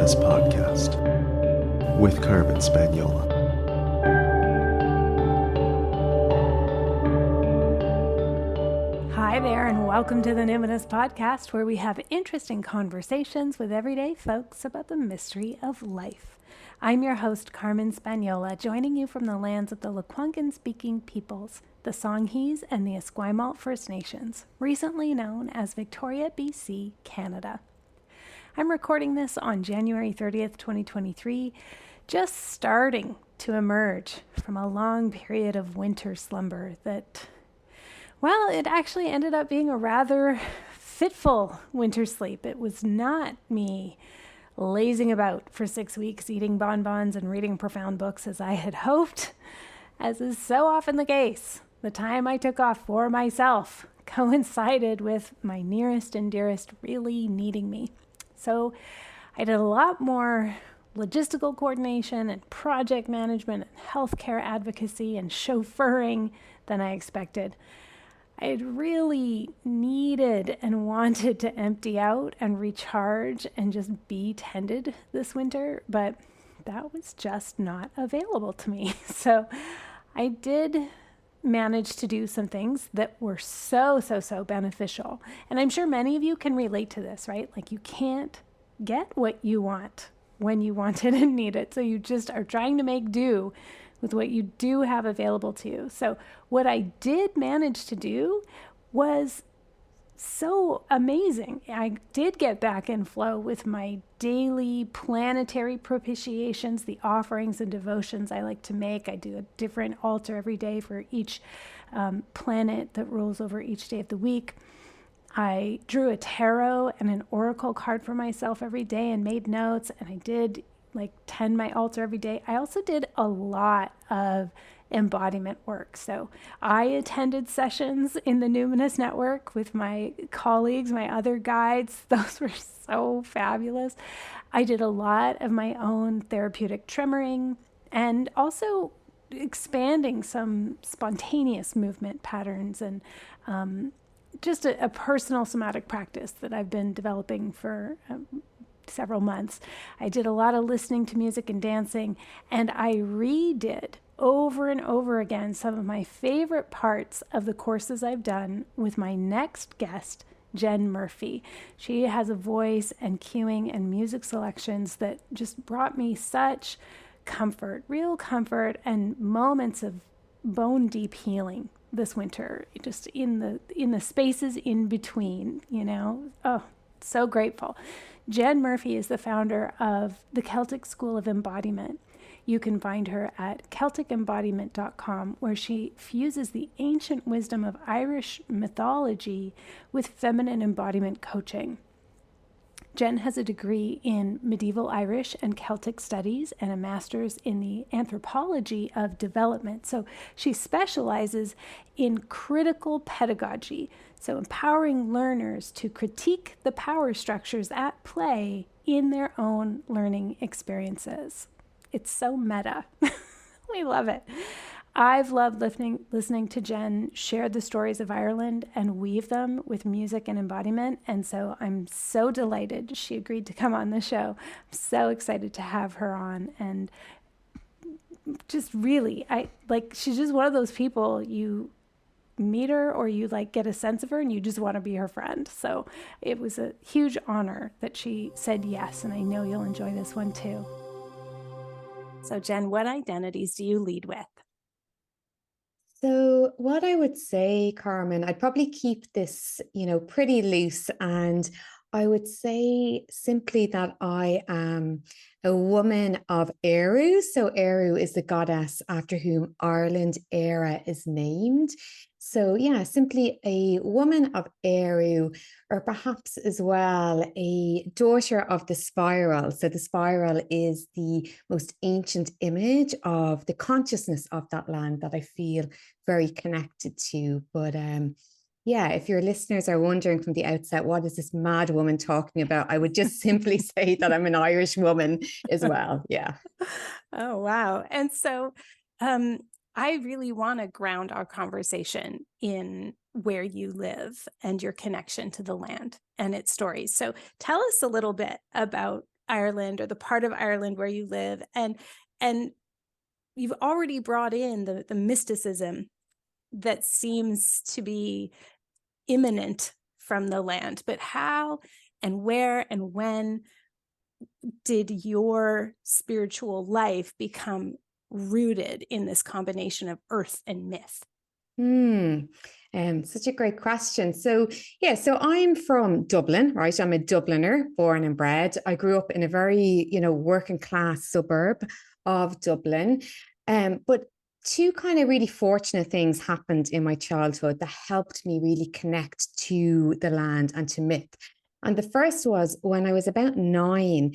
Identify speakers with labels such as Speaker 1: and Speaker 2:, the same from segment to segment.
Speaker 1: Numinous Podcast with Carmen Spaniola.
Speaker 2: Hi there, and welcome to the Numinous Podcast, where we have interesting conversations with everyday folks about the mystery of life. I'm your host, Carmen Spaniola, joining you from the lands of the Lekwungen-speaking peoples, the Songhees and the Esquimalt First Nations, recently known as Victoria, BC, Canada. I'm recording this on January 30th, 2023, just starting to emerge from a long period of winter slumber that, well, it actually ended up being a rather fitful winter sleep. It was not me lazing about for 6 weeks, eating bonbons and reading profound books as I had hoped. As is so often the case, the time I took off for myself coincided with my nearest and dearest really needing me. So I did a lot more logistical coordination and project management and healthcare advocacy and chauffeuring than I expected. I had really needed and wanted to empty out and recharge and just be tended this winter, but that was just not available to me. So I did manage to do some things that were so beneficial. And I'm sure many of you can relate to this, right? Like, you can't get what you want when you want it and need it. So you just are trying to make do with what you do have available to you. So what I did manage to do was so amazing. I did get back in flow with my daily planetary propitiations, the offerings and devotions I like to make. I do a different altar every day for each planet that rules over each day of the week. I drew a tarot and an oracle card for myself every day and made notes, and I did tend my altar every day. I also did a lot of embodiment work. So I attended sessions in the Numinous Network with my colleagues, my other guides. Those were so fabulous. I did a lot of my own therapeutic tremoring and also expanding some spontaneous movement patterns and just a personal somatic practice that I've been developing for several months. I did a lot of listening to music and dancing, and I redid over and over again some of my favorite parts of the courses I've done with my next guest, Jen Murphy. She has a voice and cueing and music selections that just brought me such comfort, real comfort, and moments of bone deep healing this winter, just in the spaces in between, Oh, so grateful. Jen Murphy is the founder of the Celtic School of Embodiment. You can find her at celticembodiment.com, where she fuses the ancient wisdom of Irish mythology with feminine embodiment coaching. Jen has a degree in medieval Irish and Celtic studies and a master's in the anthropology of development. So she specializes in critical pedagogy, so empowering learners to critique the power structures at play in their own learning experiences. It's so meta. We love it. I've loved listening to Jen share the stories of Ireland and weave them with music and embodiment. And so I'm so delighted she agreed to come on the show. I'm so excited to have her on. And just really, she's just one of those people, you meet her or you get a sense of her and you just want to be her friend. So it was a huge honor that she said yes. And I know you'll enjoy this one too. So Jen, what identities do you lead with?
Speaker 3: So what I would say, Carmen, I'd probably keep this, pretty loose. And I would say simply that I am a woman of Eru. So Eru is the goddess after whom Ireland Éire is named. So yeah, simply a woman of Eru, or perhaps as well a daughter of the spiral. So the spiral is the most ancient image of the consciousness of that land that I feel very connected to. But yeah, if your listeners are wondering from the outset, what is this mad woman talking about? I would just simply say that I'm an Irish woman as well. Yeah.
Speaker 2: Oh, wow. And so I really want to ground our conversation in where you live and your connection to the land and its stories. So tell us a little bit about Ireland or the part of Ireland where you live, and you've already brought in the mysticism that seems to be imminent from the land. But how and where and when did your spiritual life become rooted in this combination of earth and myth?
Speaker 3: Such a great question. So, yeah, so I'm from Dublin, right? I'm a Dubliner, born and bred. I grew up in a very, working class suburb of Dublin. But two kind of really fortunate things happened in my childhood that helped me really connect to the land and to myth. And the first was when I was about 9,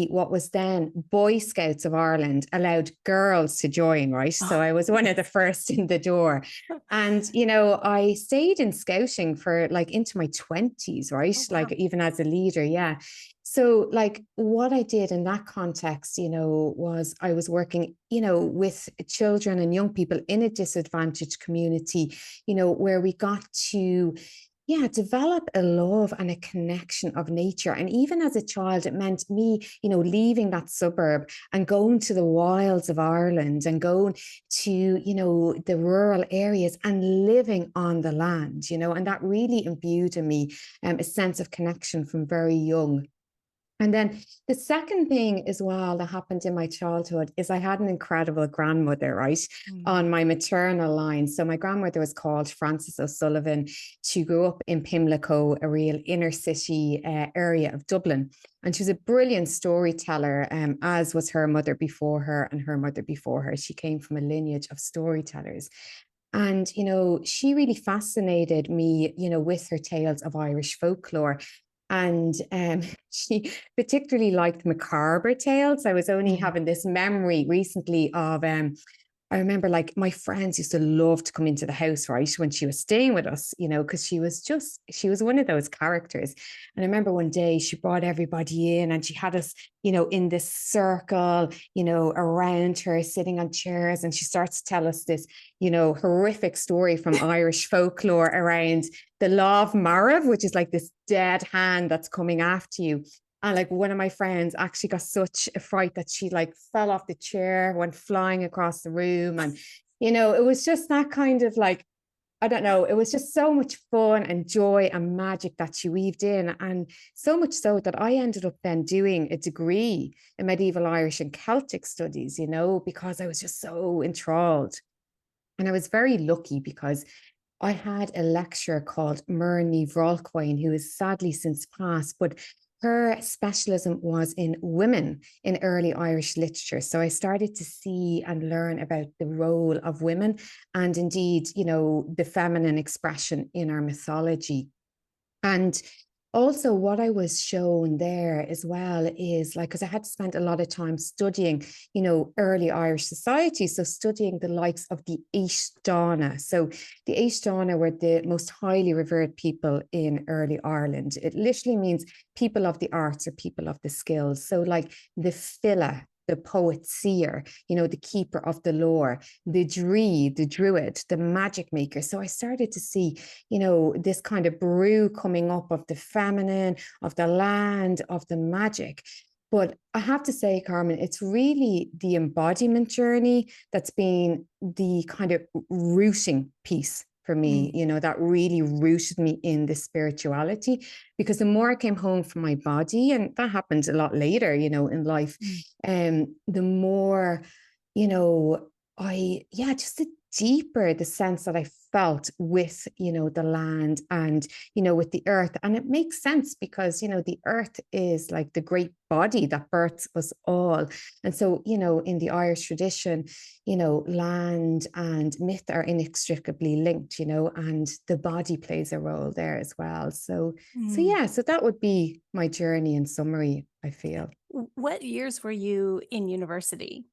Speaker 3: what was then Boy Scouts of Ireland allowed girls to join, right? So I was one of the first in the door. And, I stayed in scouting for like into my 20s, right?
Speaker 2: Oh, wow.
Speaker 3: Like even as a leader. Yeah. So like what I did in that context, was I was working, with children and young people in a disadvantaged community, where we got to develop a love and a connection of nature. And even as a child, it meant me, leaving that suburb and going to the wilds of Ireland and going to, the rural areas and living on the land, and that really imbued in me a sense of connection from very young. And then the second thing as well that happened in my childhood is I had an incredible grandmother, right, on my maternal line. So my grandmother was called Frances O'Sullivan. She grew up in Pimlico, a real inner city area of Dublin. And she was a brilliant storyteller, as was her mother before her and her mother before her. She came from a lineage of storytellers. And, she really fascinated me, with her tales of Irish folklore. And she particularly liked macabre tales. I was only having this memory recently of I remember like my friends used to love to come into the house, right, when she was staying with us, because she was one of those characters. And I remember one day she brought everybody in and she had us, in this circle, around her, sitting on chairs. And she starts to tell us this, horrific story from Irish folklore around the law of Marav, which is like this dead hand that's coming after you. And like one of my friends actually got such a fright that she like fell off the chair, went flying across the room. And, it was just that kind of like, I don't know, it was just so much fun and joy and magic that she weaved in. And so much so that I ended up then doing a degree in medieval Irish and Celtic studies, because I was just so enthralled. And I was very lucky because I had a lecturer called Myrnie Vrolcoin, who is sadly since passed, but her specialism was in women in early Irish literature. So I started to see and learn about the role of women and indeed, the feminine expression in our mythology. And also what I was shown there as well is like, because I had spent a lot of time studying, early Irish society. So studying the likes of the Aishdana. So the Aishdana were the most highly revered people in early Ireland. It literally means people of the arts or people of the skills. So like the Fila, the poet seer, the keeper of the lore, the Dree, the druid, the magic maker. So I started to see, this kind of brew coming up of the feminine, of the land, of the magic. But I have to say, Carmen, it's really the embodiment journey that's been the kind of rooting piece for me, that really rooted me in the spirituality. Because the more I came home from my body, and that happened a lot later, in life, the more, just the deeper the sense that I felt with, the land and, with the earth. And it makes sense because, the earth is like the great body that births us all. And so, in the Irish tradition, land and myth are inextricably linked, and the body plays a role there as well. So that would be my journey in summary, I feel.
Speaker 2: What years were you in university?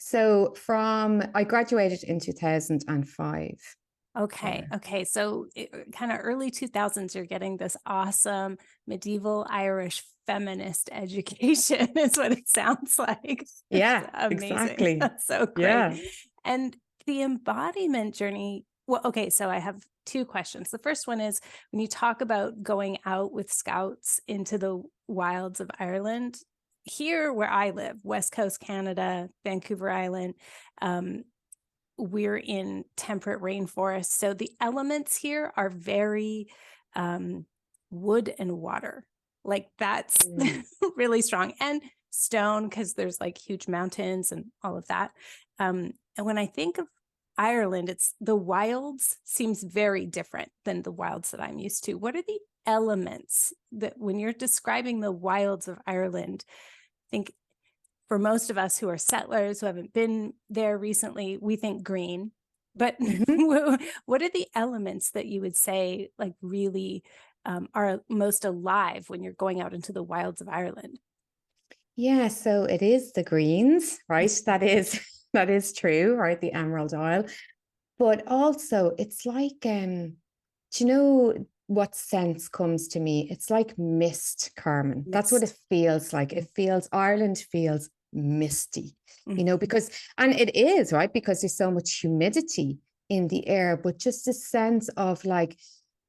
Speaker 3: So I graduated in 2005.
Speaker 2: Okay.
Speaker 3: Yeah.
Speaker 2: Okay. So kind of early 2000s, you're getting this awesome medieval Irish feminist education is what it sounds like.
Speaker 3: Yeah,
Speaker 2: Amazing.
Speaker 3: exactly.
Speaker 2: That's so great.
Speaker 3: Yeah.
Speaker 2: And the embodiment journey. Well, okay. So I have two questions. The first one is when you talk about going out with scouts into the wilds of Ireland, here where I live, West Coast Canada, Vancouver Island, we're in temperate rainforest. So the elements here are very wood and water. Like that's really strong. And stone, because there's like huge mountains and all of that. And when I think of Ireland, it's the wilds seems very different than the wilds that I'm used to. What are the elements that when you're describing the wilds of Ireland, I think for most of us who are settlers who haven't been there recently, we think green. But what are the elements that you would say like really are most alive when you're going out into the wilds of Ireland?
Speaker 3: Yeah, so it is the greens, right? That is true, right? The Emerald Isle. But also it's like do you know what sense comes to me? It's like mist, Carmen. That's what it feels like. It feels Ireland feels misty, you know, because and it is, right? Because there's so much humidity in the air, but just a sense of like,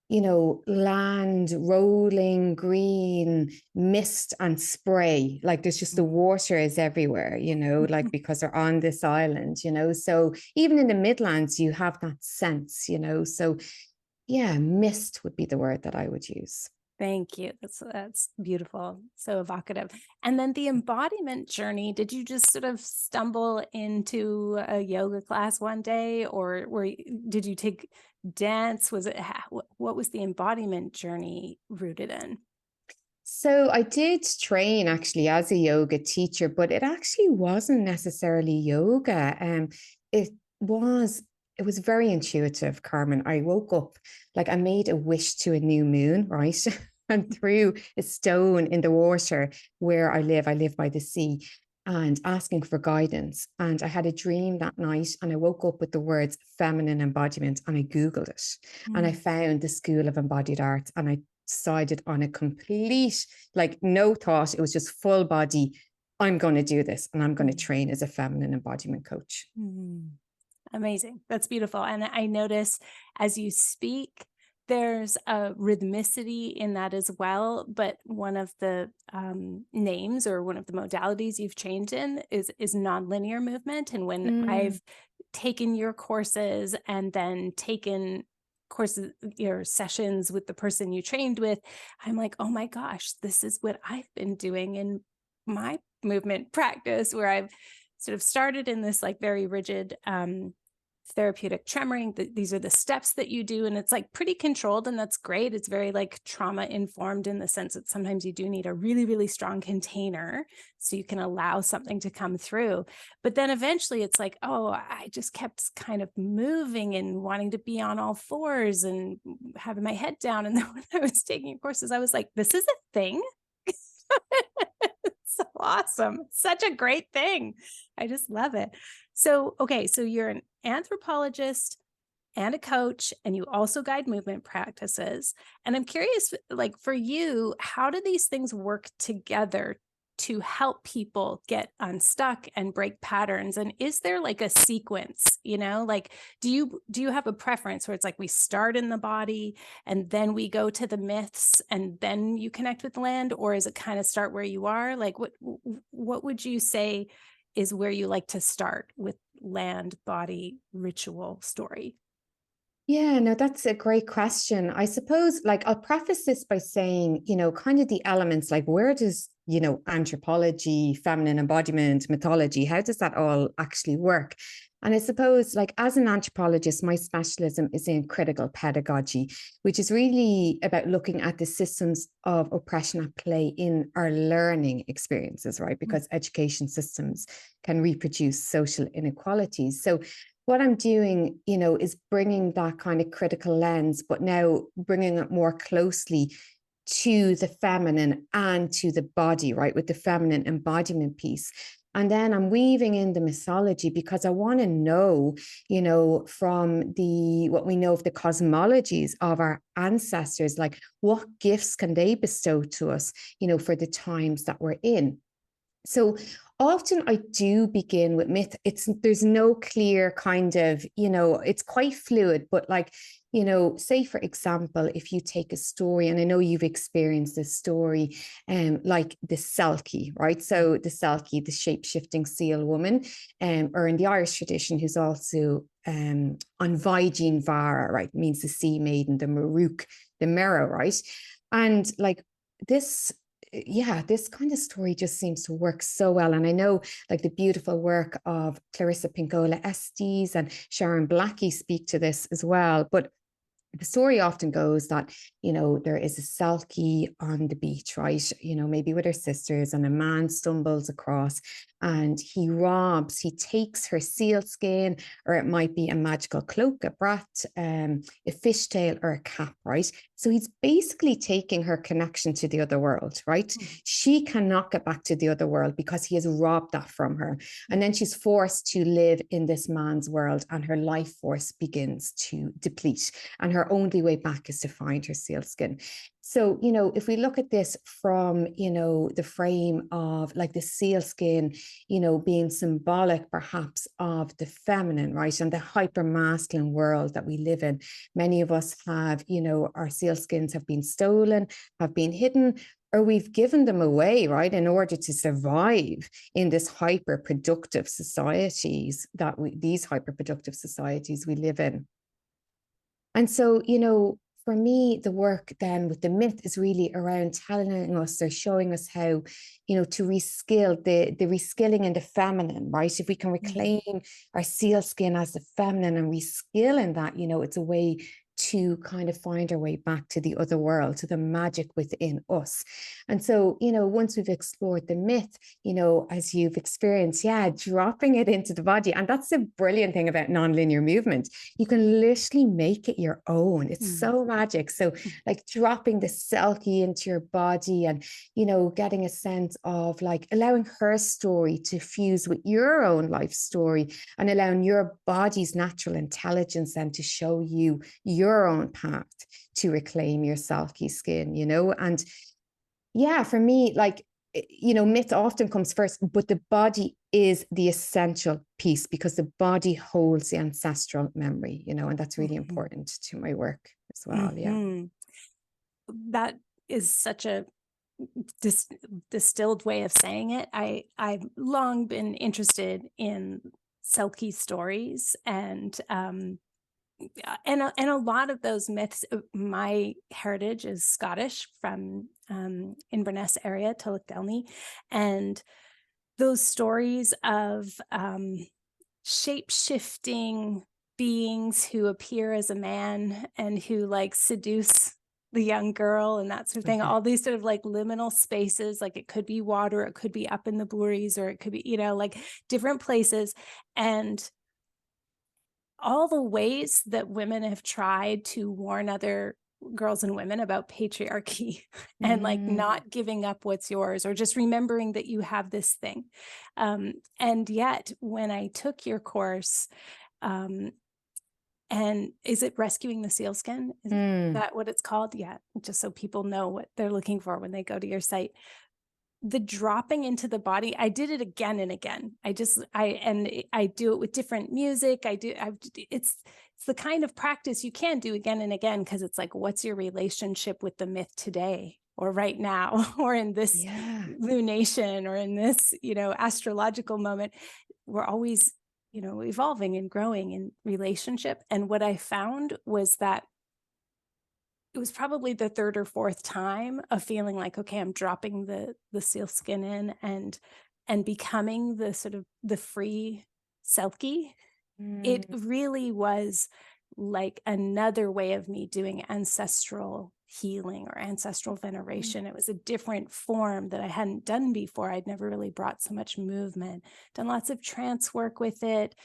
Speaker 3: you know, land, rolling green, mist and spray. Like there's just the water is everywhere, you know, like because they're on this island, you know. So even in the Midlands, you have that sense, you know. So yeah, mist would be the word that I would use.
Speaker 2: Thank you. That's beautiful. So evocative. And then the embodiment journey, did you just sort of stumble into a yoga class one day or did you take dance? Was it what was the embodiment journey rooted in?
Speaker 3: So I did train actually as a yoga teacher, but it actually wasn't necessarily yoga. It was it was very intuitive, Carmen. I woke up like I made a wish to a new moon, right? And threw a stone in the water where I live. I live by the sea and asking for guidance. And I had a dream that night and I woke up with the words feminine embodiment and I Googled it and I found the School of Embodied Art and I decided on a complete, like no thought. It was just full body. I'm going to do this and I'm going to train as a feminine embodiment coach.
Speaker 2: Amazing. That's beautiful. And I notice as you speak, there's a rhythmicity in that as well. But one of the names or one of the modalities you've trained in is nonlinear movement. And when I've taken your courses and then taken courses, your sessions with the person you trained with, I'm like, oh my gosh, this is what I've been doing in my movement practice, where I've sort of started in this like very rigid therapeutic tremoring. These are the steps that you do, and it's like pretty controlled, and that's great. It's very like trauma informed in the sense that sometimes you do need a really, really strong container so you can allow something to come through. But then eventually it's like, oh, I just kept kind of moving and wanting to be on all fours and having my head down. And then when I was taking courses, I was like, this is a thing. So awesome. Such a great thing. I just love it. So, okay, so you're an anthropologist and a coach, and you also guide movement practices. And I'm curious, like for you, how do these things work together to help people get unstuck and break patterns? And is there like a sequence, you know, like do you have a preference where it's like we start in the body and then we go to the myths and then you connect with the land? Or is it kind of start where you are? Like what would you say is where you like to start with land, body, ritual, story?
Speaker 3: Yeah, no, that's a great question. I suppose, like, I'll preface this by saying, you know, kind of the elements, like, where does, you know, anthropology, feminine embodiment, mythology, how does that all actually work? And I suppose, like, as an anthropologist, my specialism is in critical pedagogy, which is really about looking at the systems of oppression at play in our learning experiences, right? Because education systems can reproduce social inequalities. So, what I'm doing, you know, is bringing that kind of critical lens, but now bringing it more closely to the feminine and to the body, right? With the feminine embodiment piece. And then I'm weaving in the mythology because I want to know, you know, from what we know of the cosmologies of our ancestors, like what gifts can they bestow to us, you know, for the times that we're in. So often I do begin with myth. There's no clear kind of, you know, it's quite fluid, but like say for example, if you take a story, and I know you've experienced this story, like the Selkie, right? So the Selkie, the shape-shifting seal woman, or in the Irish tradition, who's also on Vaigin Vara, right? Means the sea maiden, the Maruk, the mirror, right? And like this, yeah, this kind of story just seems to work so well. And I know like the beautiful work of Clarissa Pinkola Estes and Sharon Blackie speak to this as well. But the story often goes that, there is a Selkie on the beach, right? Maybe with her sisters, and a man stumbles across and he takes her seal skin, or it might be a magical cloak, a brat, a fishtail, or a cap, right? So he's basically taking her connection to the other world, right? Mm-hmm. She cannot get back to the other world because he has robbed that from her. And then she's forced to live in this man's world, and her life force begins to deplete. And her only way back is to find her sealskin. So, if we look at this from, the frame of like the sealskin, being symbolic perhaps of the feminine, right? And the hyper masculine world that we live in. Many of us have, our sealskins have been stolen, have been hidden, or we've given them away, right, in order to survive in this hyper-productive societies these hyper-productive societies we live in. And so, for me, the work then with the myth is really around telling us or showing us how, to reskill the reskilling in the feminine, right? If we can reclaim our sealskin as the feminine and reskill in that, it's a way to kind of find our way back to the other world, to the magic within us. And so, once we've explored the myth, as you've experienced, dropping it into the body. And that's the brilliant thing about nonlinear movement. You can literally make it your own. It's so magic. So like dropping the Selkie into your body and, getting a sense of like allowing her story to fuse with your own life story, and allowing your body's natural intelligence then to show you your own path to reclaim your Selkie skin, and for me, like, myth often comes first, but the body is the essential piece because the body holds the ancestral memory, and that's really important to my work as well. Yeah.
Speaker 2: That is such a distilled way of saying it. I've long been interested in Selkie stories, and a lot of those myths. My heritage is Scottish, from Inverness area, Tullochdelny, and those stories of shape-shifting beings who appear as a man and who like seduce the young girl and that sort of thing. All these sort of like liminal spaces, like it could be water, it could be up in the Boories, or it could be, like different places. And all the ways that women have tried to warn other girls and women about patriarchy and like not giving up what's yours, or just remembering that you have this thing. And yet when I took your course, and is it Rescuing the Sealskin? Is that what it's called? Yeah. Just so people know what they're looking for when they go to your site. The dropping into the body, I did it again and again. I do it with different music. It's the kind of practice you can do again and again, because it's like, what's your relationship with the myth today, or right now, or in this lunation, or in this, astrological moment? We're always, evolving and growing in relationship. And what I found was that it was probably the third or fourth time of feeling like, okay, I'm dropping the sealskin in and becoming the sort of the free Selkie. It really was like another way of me doing ancestral healing or ancestral veneration. It was a different form that I hadn't done before. I'd never really brought so much movement, done lots of trance work with it,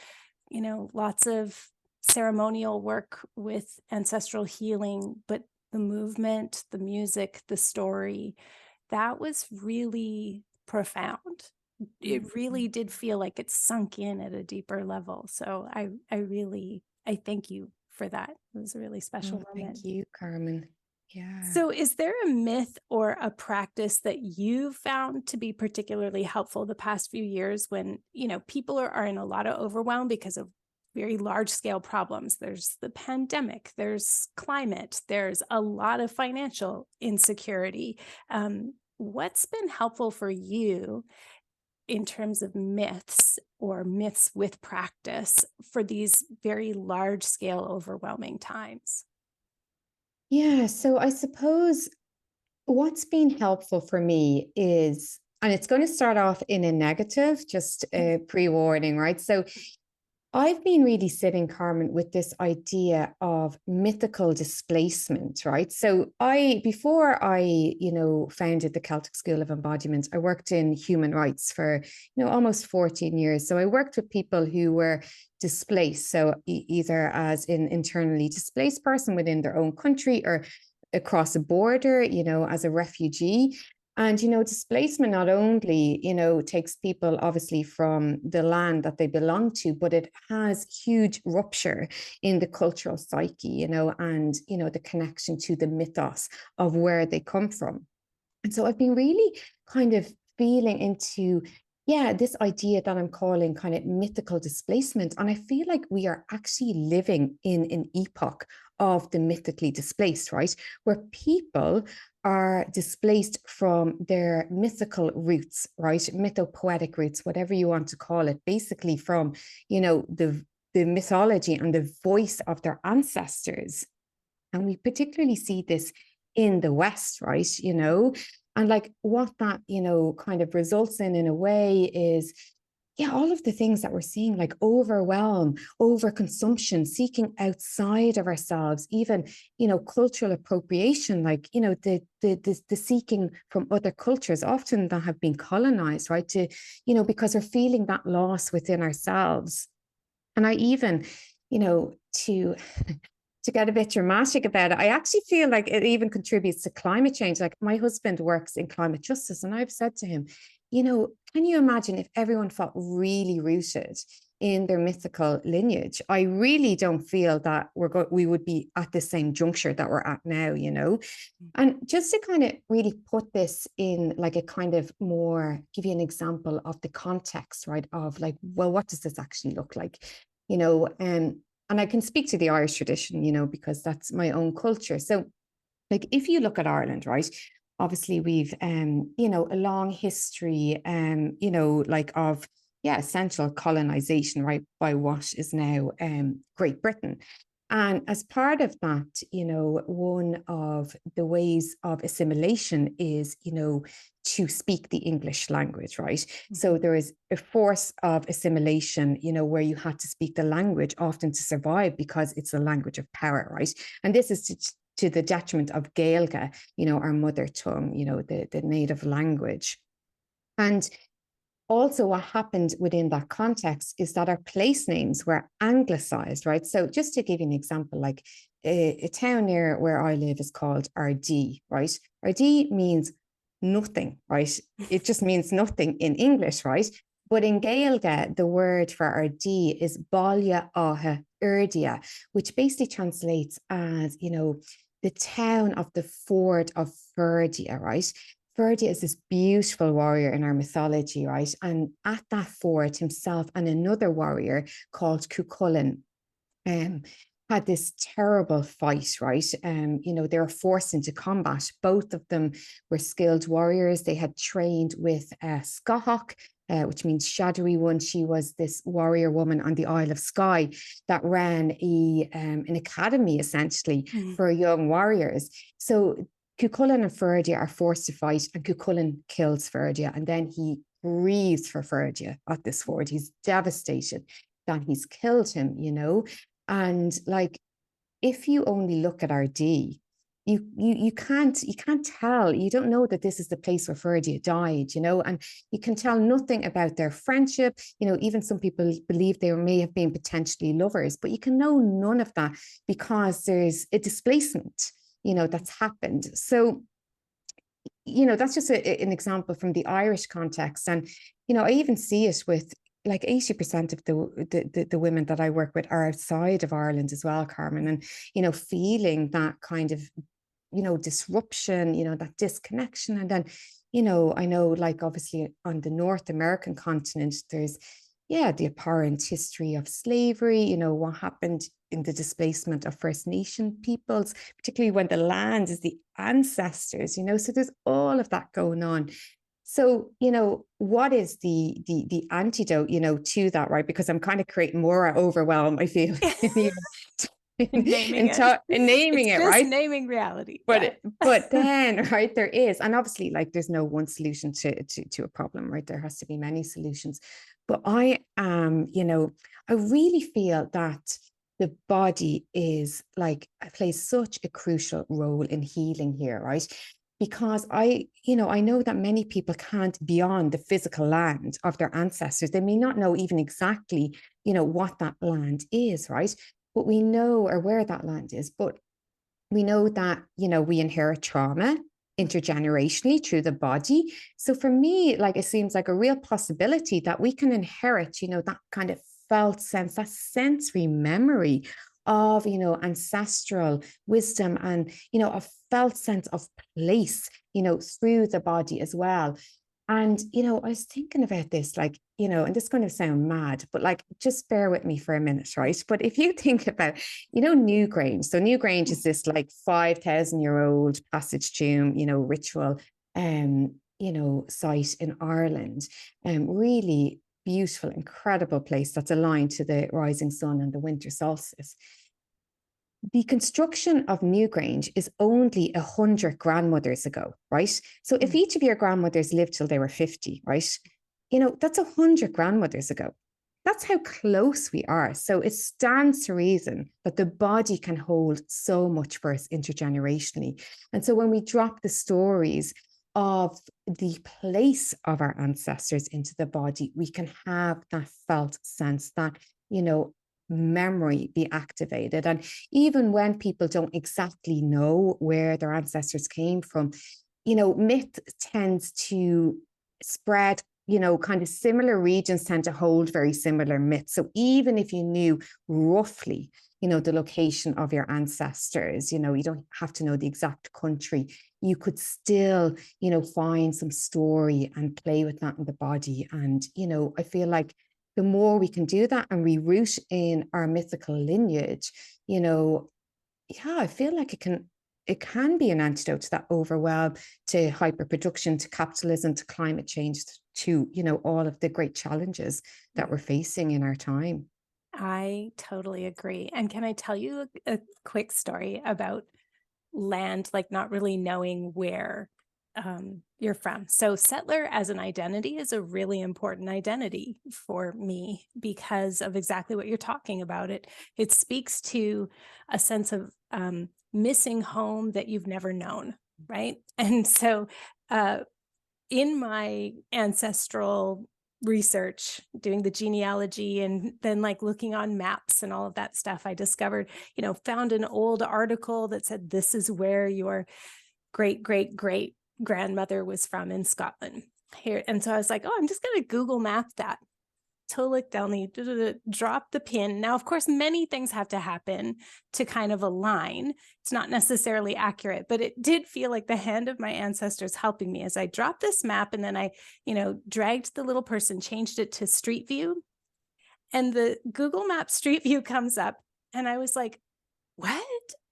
Speaker 2: lots of ceremonial work with ancestral healing, but the movement, the music, the story, that was really profound. It really did feel like it sunk in at a deeper level. So I thank you for that. It was a really special moment.
Speaker 3: Thank you, Carmen. Yeah.
Speaker 2: So is there a myth or a practice that you found to be particularly helpful the past few years when, people are in a lot of overwhelm because of very large scale problems. There's the pandemic, there's climate, there's a lot of financial insecurity. What's been helpful for you in terms of myths or myths with practice for these very large scale, overwhelming times?
Speaker 3: Yeah, so I suppose what's been helpful for me is, and it's going to start off in a negative, just a pre-warning, right? So I've been really sitting, Carmen, with this idea of mythical displacement, right? So before I, founded the Celtic School of Embodiment, I worked in human rights for, almost 14 years. So I worked with people who were displaced. So either as an internally displaced person within their own country or across a border, as a refugee. And, displacement not only, takes people obviously from the land that they belong to, but it has huge rupture in the cultural psyche, and, the connection to the mythos of where they come from. And so I've been really kind of feeling into, this idea that I'm calling kind of mythical displacement. And I feel like we are actually living in an epoch of the mythically displaced, right? Where people are displaced from their mythical roots, right? Mythopoetic roots, whatever you want to call it, basically from, the mythology and the voice of their ancestors. And we particularly see this in the West, right? And like what that, kind of results in a way is, all of the things that we're seeing, like overwhelm, overconsumption, seeking outside of ourselves, even, cultural appropriation, like, the seeking from other cultures, often that have been colonized, right? To, because we're feeling that loss within ourselves. And I even, to to get a bit dramatic about it, I actually feel like it even contributes to climate change. Like my husband works in climate justice, and I've said to him, can you imagine if everyone felt really rooted in their mythical lineage? I really don't feel that we would be at the same juncture that we're at now. And just to kind of really put this in like a kind of more, give you an example of the context, right? Of like, well, what does this actually look like? And I can speak to the Irish tradition, because that's my own culture. So, like, if you look at Ireland, right, obviously we've, a long history, like of, essential colonization, right, by what is now Great Britain. And as part of that, one of the ways of assimilation is, to speak the English language, right? Mm-hmm. So there is a force of assimilation, where you had to speak the language often to survive because it's a language of power, right? And this is to the detriment of Gaeilge, our mother tongue, the native language. And also what happened within that context is that our place names were anglicized, right? So just to give you an example, like a town near where I live is called Ardee, right? Ardee means nothing, right? It just means nothing in English, right? But in Gaeilge, the word for Ardee is Baile Átha Urdia, which basically translates as, the town of the ford of Ferdia, right? Ferdia is this beautiful warrior in our mythology, right? And at that fort, himself and another warrior called Cuchulainn had this terrible fight, right? They were forced into combat. Both of them were skilled warriors. They had trained with Scahach, which means shadowy one. She was this warrior woman on the Isle of Skye that ran an academy, essentially, for young warriors. So Cuchulainn and Ferdia are forced to fight, and Cuchulainn kills Ferdia, and then he grieves for Ferdia at this fort. He's devastated that he's killed him, And like, if you only look at Ardee, you can't tell. You don't know that this is the place where Ferdia died, and you can tell nothing about their friendship. Even some people believe they may have been potentially lovers, but you can know none of that because there's a displacement, that's happened. So, that's just an example from the Irish context. And, I even see it with like 80% of the women that I work with are outside of Ireland as well, Carmen, and, feeling that kind of, disruption, that disconnection. And then, I know like obviously on the North American continent, there's, yeah, the apparent history of slavery, what happened in the displacement of First Nation peoples, particularly when the land is the ancestors, so there's all of that going on. So, what is the antidote, to that, right? Because I'm kind of creating more overwhelm, I feel,
Speaker 2: Naming it.
Speaker 3: in naming
Speaker 2: it's
Speaker 3: it,
Speaker 2: just
Speaker 3: right?
Speaker 2: naming reality.
Speaker 3: But then, right, there is, and obviously, like, there's no one solution to a problem, right? There has to be many solutions. But I am, I really feel that the body is like plays such a crucial role in healing here, right? Because I know that many people can't beyond the physical land of their ancestors. They may not know even exactly, what that land is, right? But we know, or where that land is, but we know that, we inherit trauma intergenerationally through the body. So for me, like, it seems like a real possibility that we can inherit, that kind of felt sense, that sensory memory of, ancestral wisdom and, a felt sense of place, through the body as well. And, I was thinking about this, like, and this is going to sound mad, but like, just bear with me for a minute, right? But if you think about, Newgrange. So Newgrange is this like 5,000-year-old passage tomb, ritual, site in Ireland. Really beautiful, incredible place that's aligned to the rising sun and the winter solstice. The construction of Newgrange is only 100 grandmothers ago, right? So if each of your grandmothers lived till they were 50, right? That's 100 grandmothers ago. That's how close we are. So it stands to reason that the body can hold so much for us intergenerationally. And so when we drop the stories of the place of our ancestors into the body, we can have that felt sense that, memory be activated. And even when people don't exactly know where their ancestors came from, myth tends to spread, kind of similar regions tend to hold very similar myths. So even if you knew roughly, the location of your ancestors, you don't have to know the exact country, you could still, find some story and play with that in the body. And, I feel like the more we can do that and reroot in our mythical lineage, yeah, I feel like it can be an antidote to that overwhelm, to hyperproduction, to capitalism, to climate change, to, all of the great challenges that we're facing in our time.
Speaker 2: I totally agree. And can I tell you a quick story about land, like not really knowing where you're from? So settler as an identity is a really important identity for me because of exactly what you're talking about. It speaks to a sense of missing home that you've never known, right? And so in my ancestral research, doing the genealogy and then like looking on maps and all of that stuff, I discovered, found an old article that said, this is where your great, great, great grandmother was from in Scotland here. And so I was like, oh, I'm just going to Google map that. Tulloch Delny, drop the pin. Now, of course, many things have to happen to kind of align. It's not necessarily accurate, but it did feel like the hand of my ancestors helping me as I dropped this map. And then I, dragged the little person, changed it to Street View. And the Google Maps Street View comes up. And I was like, what?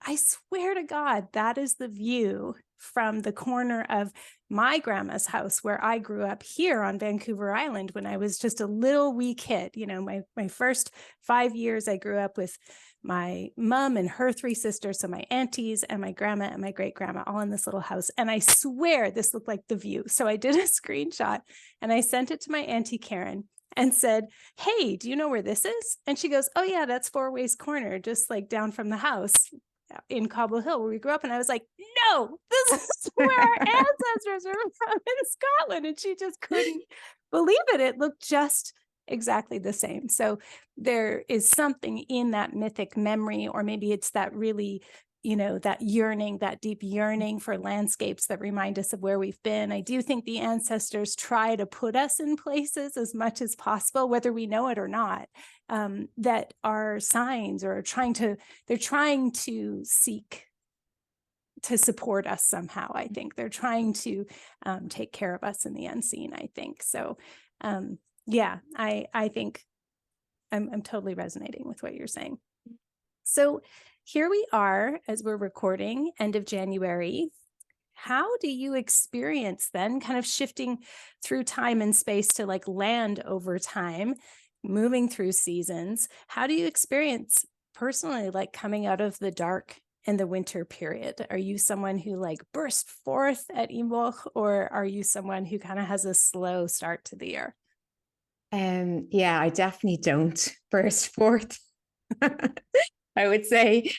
Speaker 2: I swear to God, that is the view from the corner of my grandma's house where I grew up here on Vancouver Island when I was just a little wee kid. My first 5 years, I grew up with my mom and her 3 sisters, so my aunties and my grandma and my great grandma all in this little house. And I swear this looked like the view. So I did a screenshot and I sent it to my auntie Karen and said, hey, do you know where this is? And she goes, oh yeah, that's Four Ways Corner, just like down from the house in Cobble Hill where we grew up. And I was like, no, this is where our ancestors are from in Scotland. And she just couldn't believe it. It looked just exactly the same. So there is something in that mythic memory, or maybe it's that really, that yearning, that deep yearning for landscapes that remind us of where we've been. I do think the ancestors try to put us in places as much as possible, whether we know it or not, that are signs, or they're trying to seek to support us somehow. I think they're trying to take care of us in the unseen, I think. So Yeah, I think I'm totally resonating with what you're saying. So here we are as we're recording, end of January. How do you experience then kind of shifting through time and space to like land over time, moving through seasons? How do you experience personally like coming out of the dark and the winter period? Are you someone who like burst forth at Imbolc, or are you someone who kind of has a slow start to the year?
Speaker 3: Yeah, I definitely don't burst forth. I would say.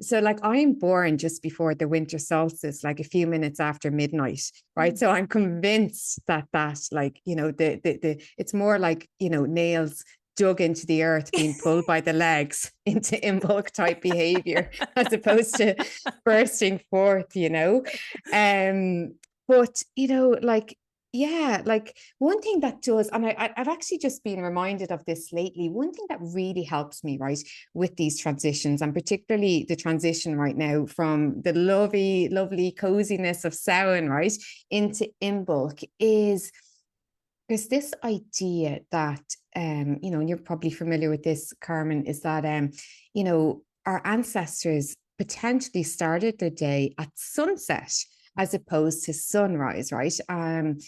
Speaker 3: So like I'm born just before the winter solstice, like a few minutes after midnight, right? So I'm convinced that like, the it's more like, nails dug into the earth being pulled by the legs into Imbolc type behavior as opposed to bursting forth. But like yeah, like one thing that does, and I've actually just been reminded of this lately. One thing that really helps me, right, with these transitions, and particularly the transition right now from the lovely coziness of Samhain, right, into Imbolc is there's this idea that, and you're probably familiar with this, Carmen, is that, our ancestors potentially started their day at sunset as opposed to sunrise, right? And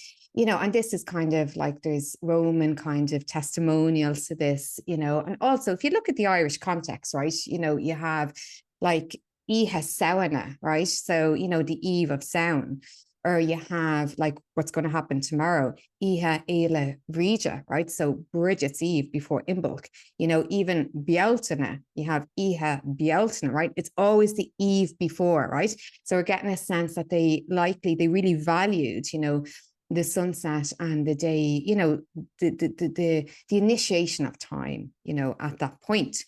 Speaker 3: this is kind of like there's Roman kind of testimonials to this, and also if you look at the Irish context, right, you have like Ihe Samhain, right? So, the eve of Samhain, or you have like what's going to happen tomorrow, Ihe Eile Brige, right? So Bridget's Eve before Imbolc, even Bealtaine, you have Ihe Bealtaine, right? It's always the eve before, right? So we're getting a sense that they really valued, the sunset and the day, the initiation of time, at that point.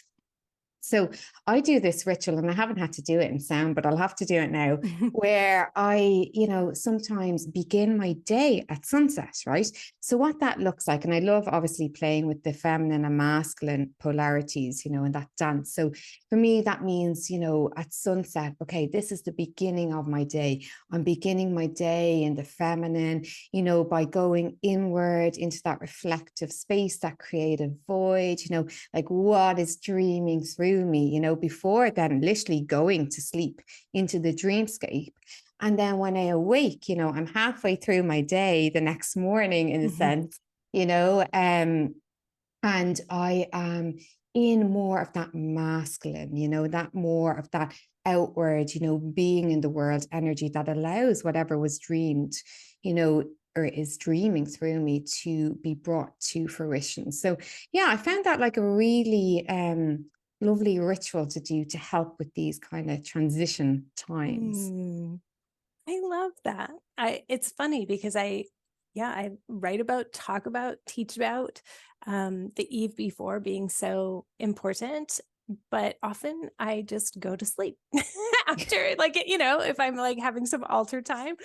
Speaker 3: So I do this ritual, and I haven't had to do it in sound, but I'll have to do it now, where I, sometimes begin my day at sunset, right? So what that looks like, and I love obviously playing with the feminine and masculine polarities, in that dance. So for me, that means, at sunset, okay, this is the beginning of my day. I'm beginning my day in the feminine, by going inward into that reflective space, that creative void, like what is dreaming through me, before then literally going to sleep into the dreamscape. And then when I awake, I'm halfway through my day the next morning, in a sense, and I am in more of that masculine, that more of that outward, being in the world energy that allows whatever was dreamed, or is dreaming through me to be brought to fruition. So yeah, I found that like a really lovely ritual to do to help with these kind of transition times.
Speaker 2: I love that. It's funny because I write about, talk about, teach about the eve before being so important, but often I just go to sleep after, like, if I'm like having some altar time.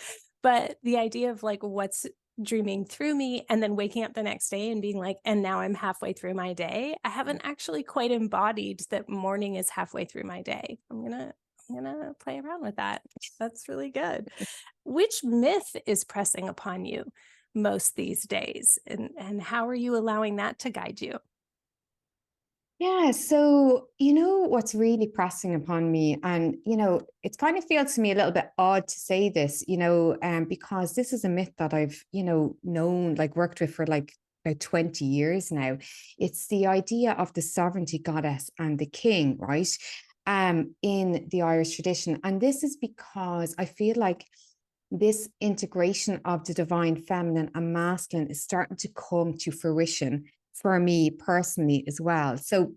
Speaker 2: But the idea of like what's dreaming through me and then waking up the next day and being like, and now I'm halfway through my day. I haven't actually quite embodied that morning is halfway through my day. I'm gonna play around with that. That's really good. Which myth is pressing upon you most these days, and how are you allowing that to guide you?
Speaker 3: Yeah, so what's really pressing upon me, and it kind of feels to me a little bit odd to say this, because this is a myth that I've, known, like worked with for like about 20 years now. It's the idea of the sovereignty goddess and the king, right? In the Irish tradition. And this is because I feel like this integration of the divine feminine and masculine is starting to come to fruition for me personally as well. So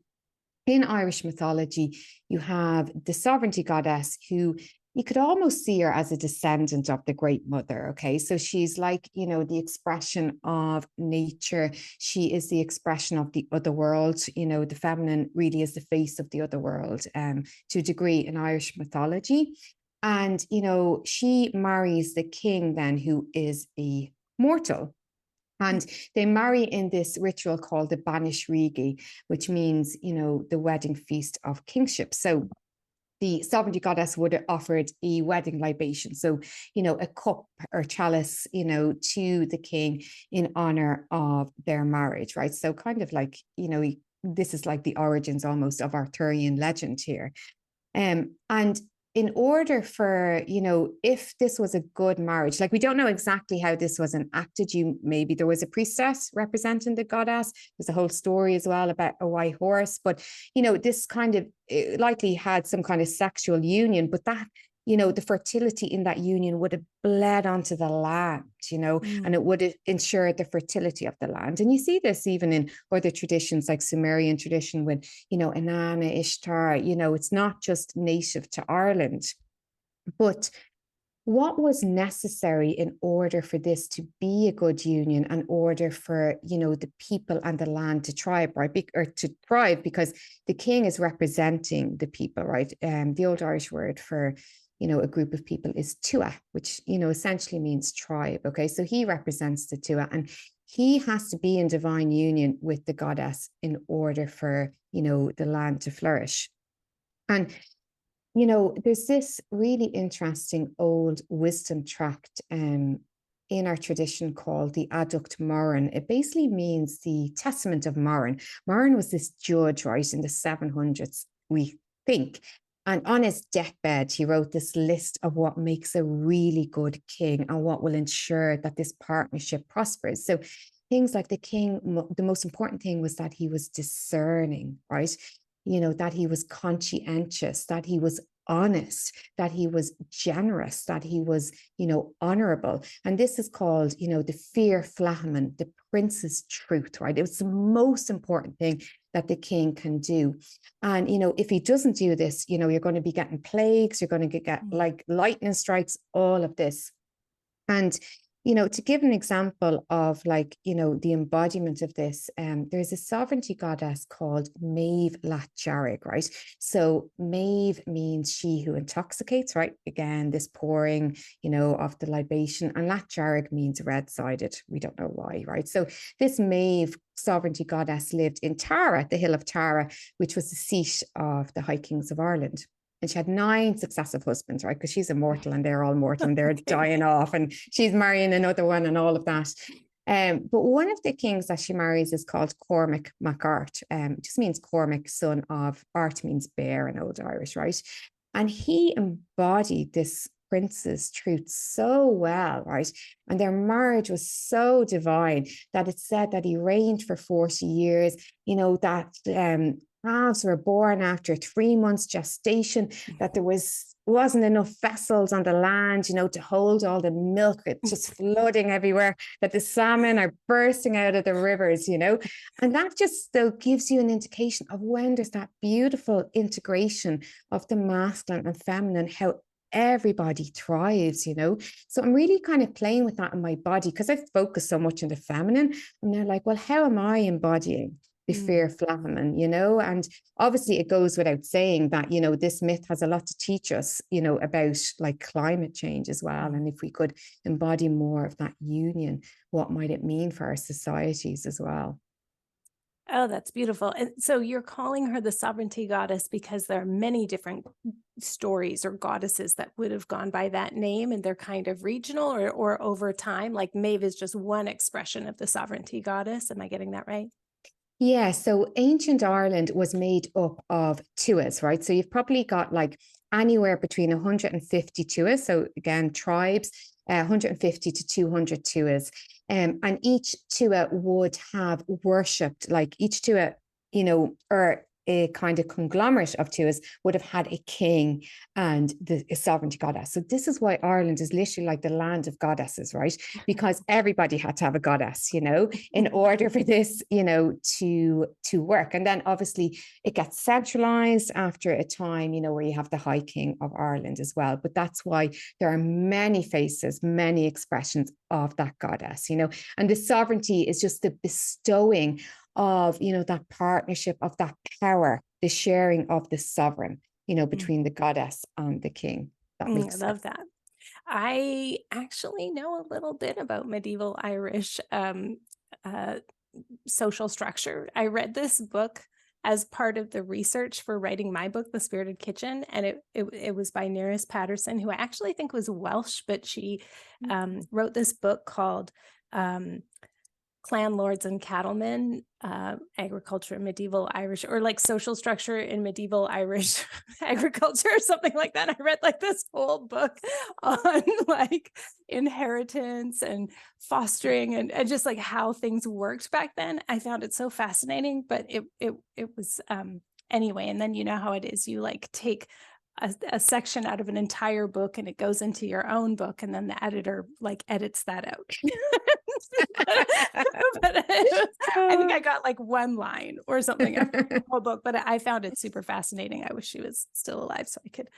Speaker 3: in Irish mythology, you have the sovereignty goddess, who you could almost see her as a descendant of the Great Mother. Okay. So she's like, the expression of nature. She is the expression of the other world. The feminine really is the face of the other world, to a degree in Irish mythology. And, she marries the king then, who is a mortal. And they marry in this ritual called the Banish Rigi, which means, the wedding feast of kingship. So the sovereignty goddess would have offered a wedding libation. So, a cup or chalice, to the king in honor of their marriage, right? So kind of like, this is like the origins almost of Arthurian legend here. And in order for, if this was a good marriage, like we don't know exactly how this was enacted. Maybe there was a priestess representing the goddess. There's a whole story as well about a white horse, but this kind of likely had some kind of sexual union, but that, the fertility in that union would have bled onto the land, and it would have ensured the fertility of the land. And you see this even in other traditions like Sumerian tradition with, Inanna, Ishtar, it's not just native to Ireland. But what was necessary in order for this to be a good union, in order for, the people and the land to thrive, right? Or to thrive, because the king is representing the people, right? The old Irish word for, a group of people is tua, which, essentially means tribe. Okay. So he represents the tua, and he has to be in divine union with the goddess in order for, the land to flourish. And there's this really interesting old wisdom tract in our tradition called the Adduct Moran. It basically means the Testament of Moran. Moran was this judge, right, in the 700s, we think. And on his deathbed, he wrote this list of what makes a really good king and what will ensure that this partnership prospers. So things like the king, the most important thing was that he was discerning, right? That he was conscientious, that he was honest, that he was generous, that he was, honorable. And this is called, the fear flahaman, the prince's truth, right? It was the most important thing that the king can do. And, if he doesn't do this, you're going to be getting plagues, you're going to get like lightning strikes, all of this. And to give an example of like, the embodiment of this, there's a sovereignty goddess called Maeve Lat Jarrig, right? So Maeve means she who intoxicates, right? Again, this pouring, of the libation. And Lat Jarrig means red-sided. We don't know why, right? So this Maeve sovereignty goddess lived in Tara, the hill of Tara, which was the seat of the High Kings of Ireland. And she had 9 successive husbands, right? Because she's immortal and they're all mortal and they're dying off, and she's marrying another one and all of that. But one of the kings that she marries is called Cormac MacArt. It just means Cormac, son of, Art means bear in Old Irish, right? And he embodied this prince's truth so well, right? And their marriage was so divine that it said that he reigned for 40 years, that calves were born after 3 months gestation, that there wasn't enough vessels on the land, to hold all the milk. It's just flooding everywhere, that the salmon are bursting out of the rivers, and that just still gives you an indication of when there's that beautiful integration of the masculine and feminine, how everybody thrives, So I'm really kind of playing with that in my body because I focus so much on the feminine. And they're like, well, how am I embodying the fear flahaman, and obviously it goes without saying that, this myth has a lot to teach us, about like climate change as well. And if we could embody more of that union, what might it mean for our societies as well?
Speaker 2: Oh, that's beautiful. And so you're calling her the sovereignty goddess because there are many different stories or goddesses that would have gone by that name, and they're kind of regional or over time. Like Maeve is just one expression of the sovereignty goddess. Am I getting that right?
Speaker 3: Yeah, so ancient Ireland was made up of tuas, right? So you've probably got like anywhere between 150 tuas. So again, tribes, 150 to 200 tuas. And each tua would have worshipped, like each tua, or a kind of conglomerate of tuas would have had a king and the sovereignty goddess. So this is why Ireland is literally like the land of goddesses, right? Because everybody had to have a goddess, in order for this, to work. And then obviously it gets centralized after a time, where you have the High King of Ireland as well. But that's why there are many faces, many expressions of that goddess, and the sovereignty is just the bestowing of, that partnership, of that power, the sharing of the sovereign, between the goddess and the king. That makes
Speaker 2: I
Speaker 3: sense.
Speaker 2: love that. I actually know a little bit about medieval Irish uh, social structure. I read this book as part of the research for writing my book, The Spirited Kitchen. And it was by Neris Patterson, who I actually think was Welsh, but she wrote this book called Clan Lords and Cattlemen, Agriculture in Medieval Irish, or like Social Structure in Medieval Irish Agriculture, or something like that. I read like this whole book on like inheritance and fostering and just like how things worked back then. I found it so fascinating, but it was anyway. And then you know how it is. You like take a section out of an entire book and it goes into your own book, and then the editor like edits that out. But I think I got like one line or something after the whole book, but I found it super fascinating. I wish she was still alive so I could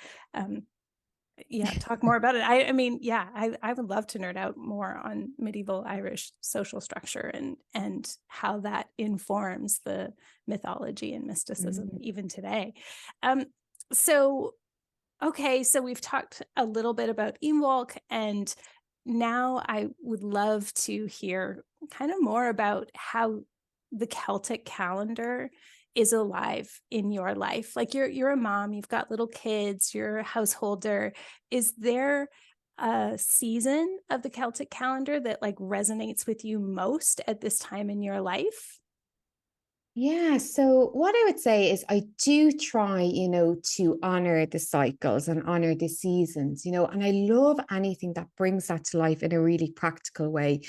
Speaker 2: talk more about it. I mean, I would love to nerd out more on medieval Irish social structure and how that informs the mythology and mysticism even today. Okay, so we've talked a little bit about Imbolc, and now I would love to hear kind of more about how the Celtic calendar is alive in your life. Like you're a mom, you've got little kids, you're a householder. Is there a season of the Celtic calendar that like resonates with you most at this time in your life?
Speaker 3: Yeah, so what I would say is I do try, to honor the cycles and honor the seasons, and I love anything that brings that to life in a really practical way.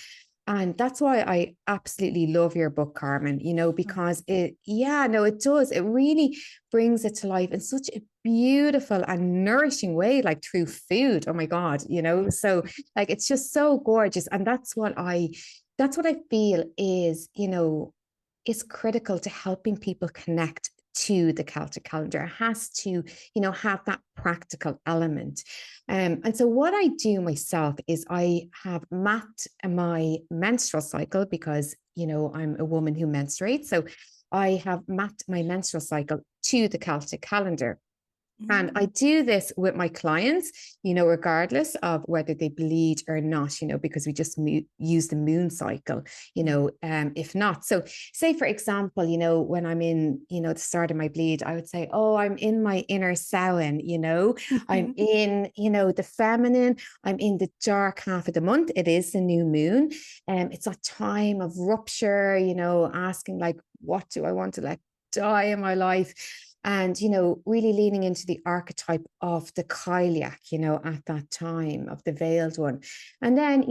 Speaker 3: And that's why I absolutely love your book, Carmen, because it does. It really brings it to life in such a beautiful and nourishing way, like through food. Oh my God, so like it's just so gorgeous. And that's what I feel is critical to helping people connect to the Celtic calendar. It has to, have that practical element. And so what I do myself is I have mapped my menstrual cycle because, I'm a woman who menstruates. So I have mapped my menstrual cycle to the Celtic calendar. And I do this with my clients, regardless of whether they bleed or not, because we just use the moon cycle, if not. So say, for example, when I'm in, the start of my bleed, I would say, oh, I'm in my inner Samhain, I'm in, the feminine, I'm in the dark half of the month. It is the new moon. It's a time of rupture, asking like, what do I want to let die in my life? And, really leaning into the archetype of the Kyliac, at that time, of the veiled one. And then,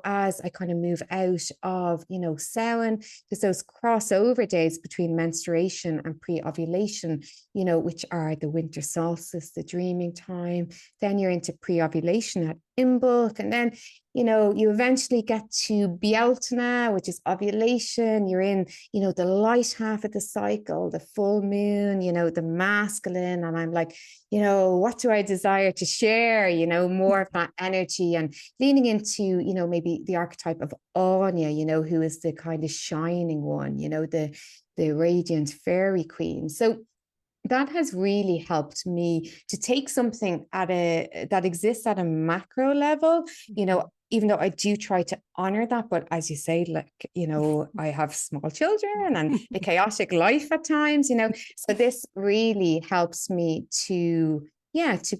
Speaker 3: as I kind of move out of, Samhain, there's those crossover days between menstruation and pre-ovulation, which are the winter solstice, the dreaming time. Then you're into pre-ovulation at Imbolc. And then, you eventually get to Bealtaine, which is ovulation. You're in, the light half of the cycle, the full moon, the masculine. And I'm like, what do I desire to share? More of that energy and leaning into, maybe the archetype of Anya, who is the kind of shining one, the radiant fairy queen. So that has really helped me to take something that exists at a macro level, even though I do try to honor that. But as you say, like, I have small children and a chaotic life at times, so this really helps me to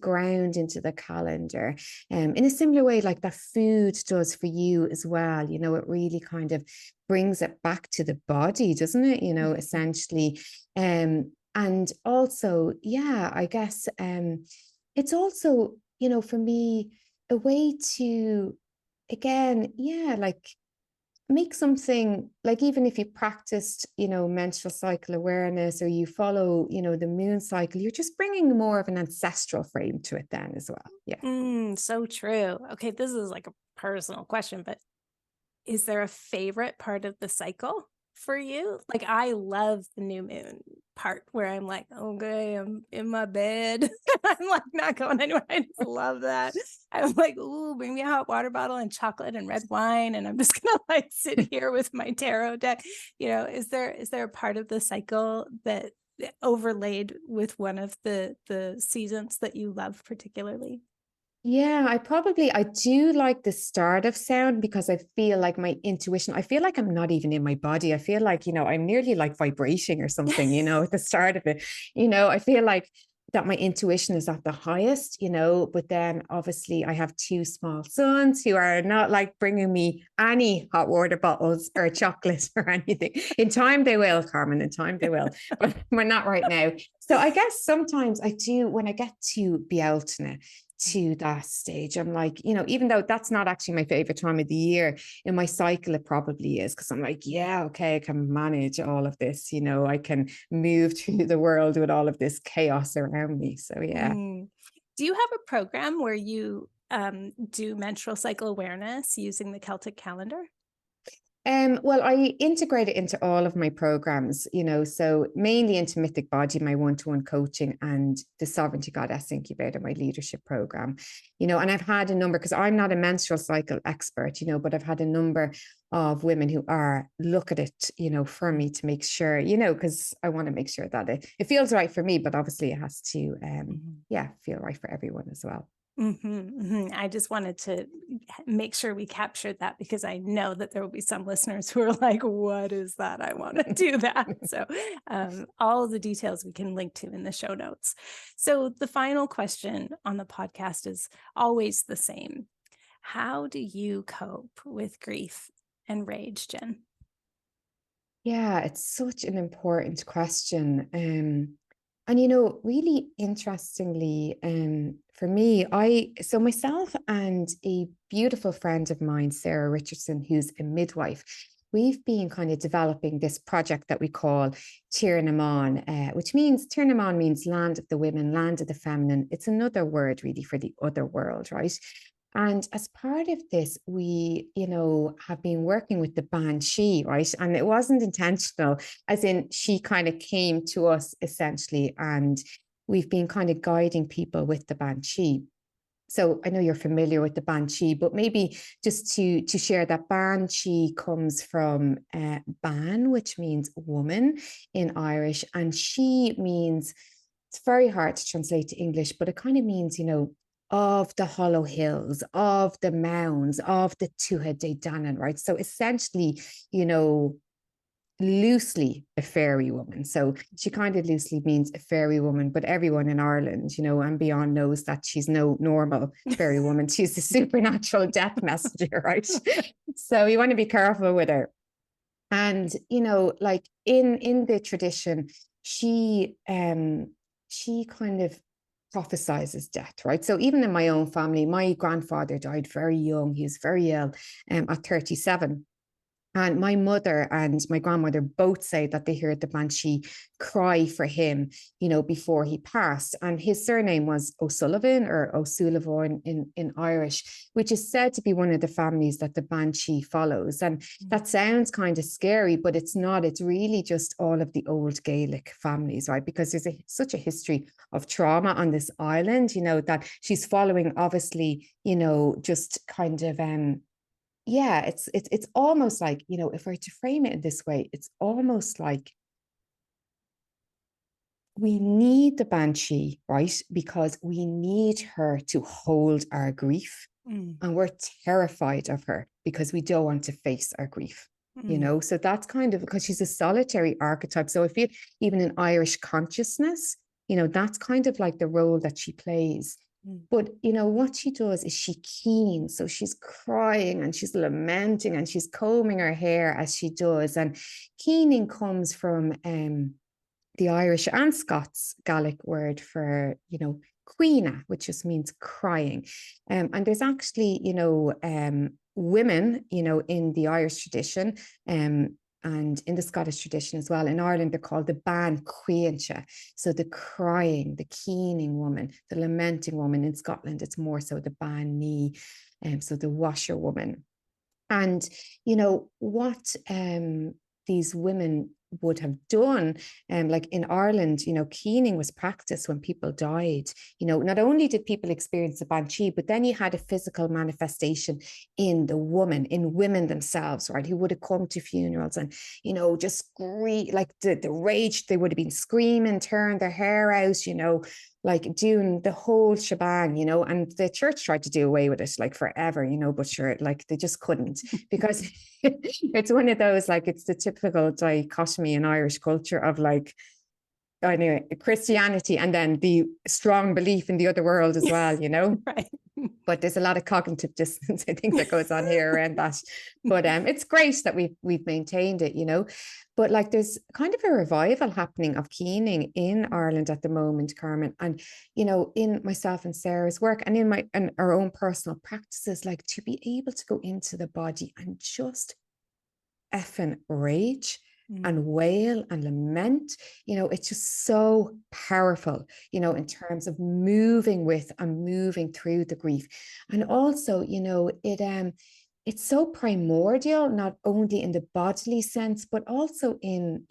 Speaker 3: ground into the calendar in a similar way like that food does for you as well. It really kind of brings it back to the body, doesn't it? Essentially. And also, I guess it's also, for me, a way to, again, like make something, like even if you practiced, menstrual cycle awareness, or you follow, the moon cycle, you're just bringing more of an ancestral frame to it then as well. Yeah.
Speaker 2: So true. Okay, this is like a personal question, but is there a favorite part of the cycle for you? Like, I love the new moon part where I'm like, okay, I'm in my bed. I'm like not going anywhere. I just love that. I'm like, ooh, bring me a hot water bottle and chocolate and red wine, and I'm just gonna like sit here with my tarot deck. Is there a part of the cycle that overlaid with one of the seasons that you love particularly?
Speaker 3: Yeah, I do like the start of sound because I feel like my intuition, I feel like I'm not even in my body. I feel like, I'm nearly like vibrating or something, at the start of it. I feel like that my intuition is at the highest, but then obviously I have two small sons who are not like bringing me any hot water bottles or chocolate or anything. In time they will, Carmen, in time they will, but we're not right now. So I guess sometimes I do, when I get to Bealtaine, to that stage, I'm like, even though that's not actually my favorite time of the year, in my cycle it probably is, because I'm like, yeah, okay, I can manage all of this, I can move through the world with all of this chaos around me. So yeah.
Speaker 2: Do you have a program where you do menstrual cycle awareness using the Celtic calendar?
Speaker 3: Well, I integrate it into all of my programs, so mainly into Mythic Body, my one-to-one coaching, and the Sovereignty Goddess Incubator, my leadership program, and I've had a number, because I'm not a menstrual cycle expert, but I've had a number of women who are look at it, for me to make sure, because I want to make sure that it feels right for me, but obviously it has to, feel right for everyone as well.
Speaker 2: I just wanted to make sure we captured that, because I know that there will be some listeners who are like, what is that? I want to do that. So all of the details we can link to in the show notes. So the final question on the podcast is always the same. How do you cope with grief and rage, Jen?
Speaker 3: Yeah, it's such an important question. And really interestingly, for me, so myself and a beautiful friend of mine, Sarah Richardson, who's a midwife, we've been kind of developing this project that we call TNP190, which means TNP190 means land of the women, land of the feminine. It's another word really for the other world, right? And as part of this, we, have been working with the Banshee, right? And it wasn't intentional, as in she kind of came to us essentially, and we've been kind of guiding people with the Banshee. So I know you're familiar with the Banshee, but maybe just to share that Banshee comes from Ban, which means woman in Irish, and she means, it's very hard to translate to English, but it kind of means, of the hollow hills, of the mounds, of the Tuatha De Danann, right? So essentially, loosely a fairy woman. So she kind of loosely means a fairy woman, but everyone in Ireland, and beyond knows that she's no normal fairy woman. She's the supernatural death messenger, right? So you want to be careful with her. And, like in the tradition, she kind of prophesizes death, right? So even in my own family, my grandfather died very young. He was very ill at 37. And my mother and my grandmother both say that they heard the Banshee cry for him, before he passed. And his surname was O'Sullivan or O'Sullivan in Irish, which is said to be one of the families that the Banshee follows. And that sounds kind of scary, but it's not. It's really just all of the old Gaelic families, right? Because there's such a history of trauma on this island, that she's following, obviously, just kind of yeah, it's almost like, if we're to frame it in this way, it's almost like we need the Banshee, right? Because we need her to hold our grief. And we're terrified of her because we don't want to face our grief. So that's kind of because she's a solitary archetype. So I feel even in Irish consciousness, that's kind of like the role that she plays. But what she does is she keens, so she's crying and she's lamenting and she's combing her hair as she does. And keening comes from the Irish and Scots Gaelic word for queena, which just means crying. And there's actually women in the Irish tradition and in the Scottish tradition as well. In Ireland, they're called the ban cuincha. So the crying, the keening woman, the lamenting woman. In Scotland, it's more so the ban knee, so the washerwoman. And, what these women would have done, like in Ireland, keening was practiced when people died. Not only did people experience the Banshee, but then you had a physical manifestation in the woman, in women themselves, right? Who would have come to funerals and, just scream, like the rage, they would have been screaming, tearing their hair out, like doing the whole shebang, and the church tried to do away with it like forever, but sure, like they just couldn't, because it's one of those, like, it's the typical dichotomy in Irish culture of like, anyway, Christianity and then the strong belief in the other world as well,
Speaker 2: Right.
Speaker 3: But there's a lot of cognitive dissonance, I think, that goes on here around that. But it's great that we've maintained it, But like, there's kind of a revival happening of keening in Ireland at the moment, Carmen. And in myself and Sarah's work, and in our own personal practices, like, to be able to go into the body and just effing rage and wail and lament, it's just so powerful, in terms of moving with and moving through the grief. And also, it's so primordial, not only in the bodily sense, but also in,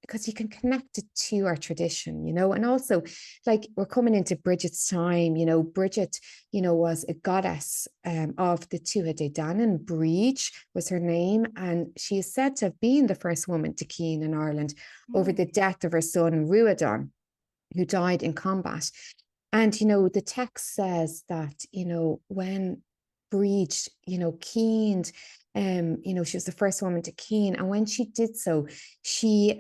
Speaker 3: because you can connect it to our tradition, and also, like, we're coming into Bridget's time. Bridget, was a goddess of the Tuatha De Danann. Bríd was her name, and she is said to have been the first woman to keen in Ireland over the death of her son Ruadán, who died in combat. And the text says that when Bríd keened, she was the first woman to keen, and when she did so, she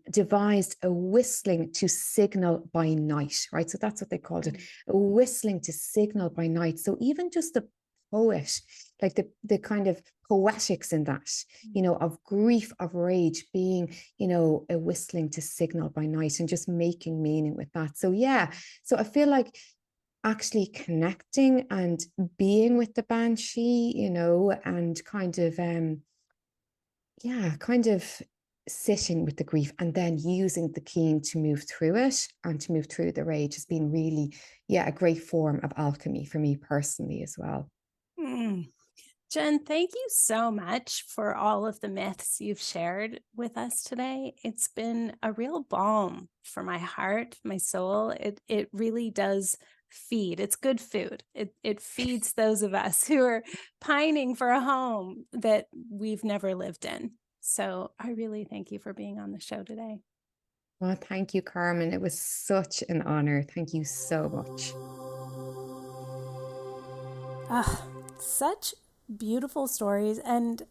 Speaker 3: devised a whistling to signal by night, right? So that's what they called it, a whistling to signal by night. So even just the poet, like the kind of poetics in that, of grief, of rage, being, a whistling to signal by night, and just making meaning with that. So yeah, so I feel like actually connecting and being with the banshee, and kind of sitting with the grief, and then using the keen to move through it and to move through the rage has been really, a great form of alchemy for me personally as well.
Speaker 2: Jen, thank you so much for all of the myths you've shared with us today. It's been a real balm for my heart, my soul. It really does feed. It's good food. It feeds those of us who are pining for a home that we've never lived in. So I really thank you for being on the show today.
Speaker 3: Well, thank you, Carmen. It was such an honor. Thank you so much.
Speaker 2: Such beautiful stories. And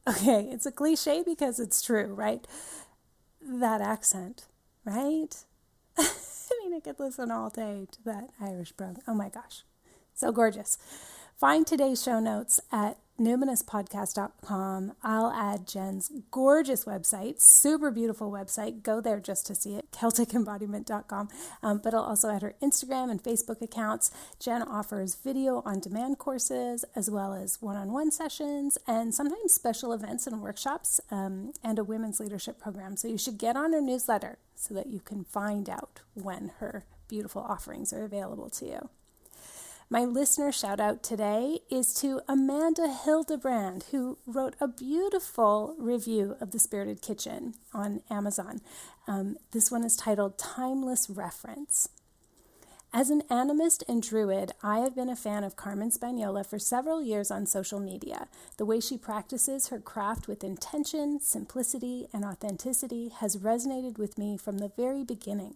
Speaker 2: okay, it's a cliche because it's true, right? That accent, right? I mean, I could listen all day to that Irish brogue. Oh my gosh, so gorgeous. Find today's show notes at numinouspodcast.com. I'll add Jen's gorgeous website, super beautiful website. Go there just to see it, CelticEmbodiment.com. But I'll also add her Instagram and Facebook accounts. Jen offers video on demand courses, as well as one-on-one sessions, and sometimes special events and workshops, and a women's leadership program. So you should get on her newsletter so that you can find out when her beautiful offerings are available to you. My listener shout out today is to Amanda Hildebrand, who wrote a beautiful review of The Spirited Kitchen on Amazon. This one is titled Timeless Reference. As an animist and druid, I have been a fan of Carmen Spagnola for several years on social media. The way she practices her craft with intention, simplicity, and authenticity has resonated with me from the very beginning.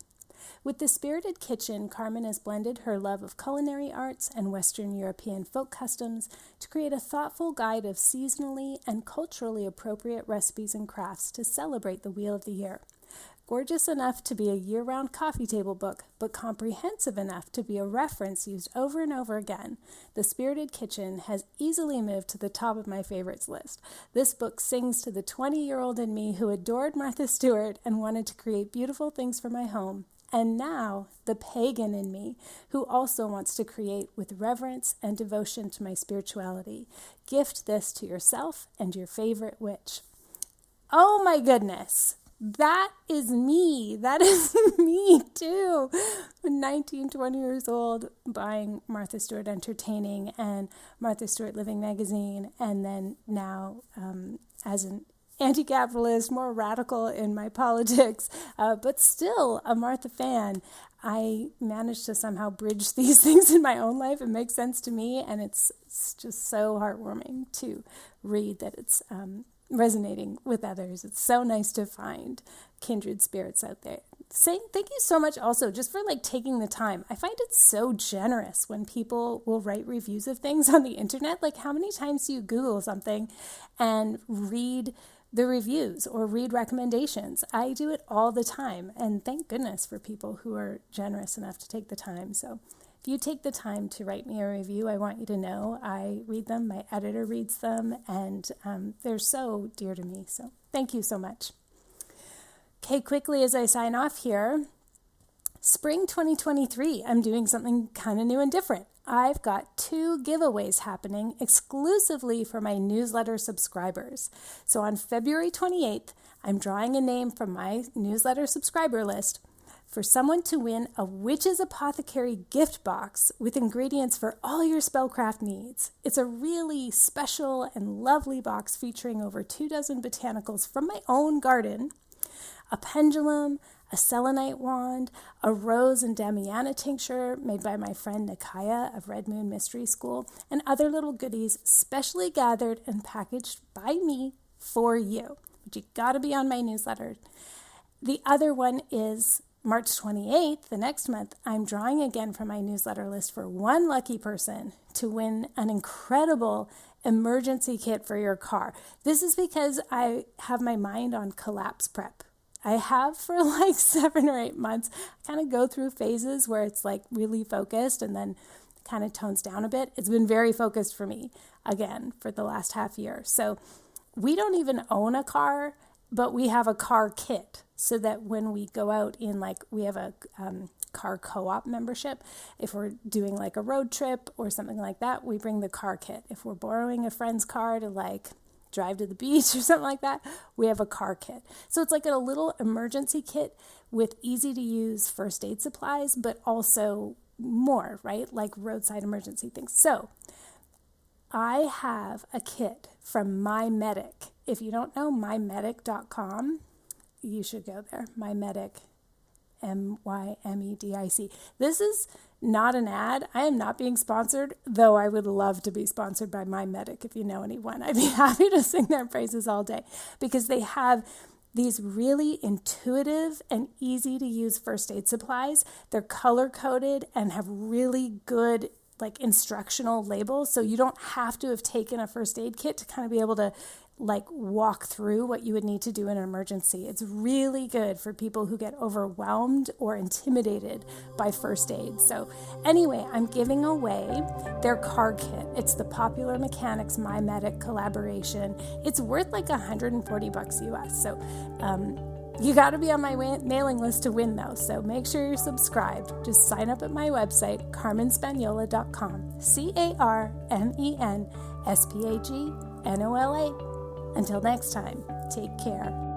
Speaker 2: With The Spirited Kitchen, Carmen has blended her love of culinary arts and Western European folk customs to create a thoughtful guide of seasonally and culturally appropriate recipes and crafts to celebrate the Wheel of the Year. Gorgeous enough to be a year-round coffee table book, but comprehensive enough to be a reference used over and over again, The Spirited Kitchen has easily moved to the top of my favorites list. This book sings to the 20-year-old in me who adored Martha Stewart and wanted to create beautiful things for my home, and now the pagan in me who also wants to create with reverence and devotion to my spirituality. Gift this to yourself and your favorite witch. Oh my goodness, that is me. That is me too. 19, 20 years old, buying Martha Stewart Entertaining and Martha Stewart Living magazine, and then now as an anti-capitalist, more radical in my politics, but still a Martha fan. I managed to somehow bridge these things in my own life. It makes sense to me, and it's just so heartwarming to read that it's resonating with others. It's so nice to find kindred spirits out there saying thank you so much also just for like taking the time. I find it so generous when people will write reviews of things on the internet. Like, how many times do you Google something and read the reviews or read recommendations? I do it all the time. And thank goodness for people who are generous enough to take the time. So if you take the time to write me a review, I want you to know I read them, my editor reads them, and they're so dear to me. So thank you so much. Okay, quickly as I sign off here, spring 2023, I'm doing something kind of new and different. I've got 2 giveaways happening exclusively for my newsletter subscribers. So on February 28th, I'm drawing a name from my newsletter subscriber list for someone to win a Witch's Apothecary gift box with ingredients for all your spellcraft needs. It's a really special and lovely box featuring over 24 botanicals from my own garden, a pendulum, a selenite wand, a rose and damiana tincture made by my friend Nikaya of Red Moon Mystery School, and other little goodies specially gathered and packaged by me for you. But you got to be on my newsletter. The other one is March 28th, the next month. I'm drawing again from my newsletter list for one lucky person to win an incredible emergency kit for your car. This is because I have my mind on collapse prep. I have for like 7 or 8 months. I kind of go through phases where it's like really focused and then kind of tones down a bit. It's been very focused for me again for the last half year. So we don't even own a car, but we have a car kit so that when we go out in like, we have a car co-op membership. If we're doing like a road trip or something like that, we bring the car kit. If we're borrowing a friend's car to like drive to the beach or something like that, we have a car kit. So it's like a little emergency kit with easy to use first aid supplies, but also more, right? Like roadside emergency things. So I have a kit from MyMedic. If you don't know mymedic.com, you should go there. MyMedic, MyMedic. This is not an ad. I am not being sponsored, though I would love to be sponsored by MyMedic. If you know anyone, I'd be happy to sing their praises all day because they have these really intuitive and easy to use first aid supplies. They're color coded and have really good like instructional labels. So you don't have to have taken a first aid kit to kind of be able to like walk through what you would need to do in an emergency. It's really good for people who get overwhelmed or intimidated by first aid. So anyway, I'm giving away their car kit. It's the Popular Mechanics MyMedic collaboration. It's worth like $140 US. So you got to be on my mailing list to win though. So make sure you're subscribed. Just sign up at my website, carmenspagnola.com. CarmenSpagnola. Until next time, take care.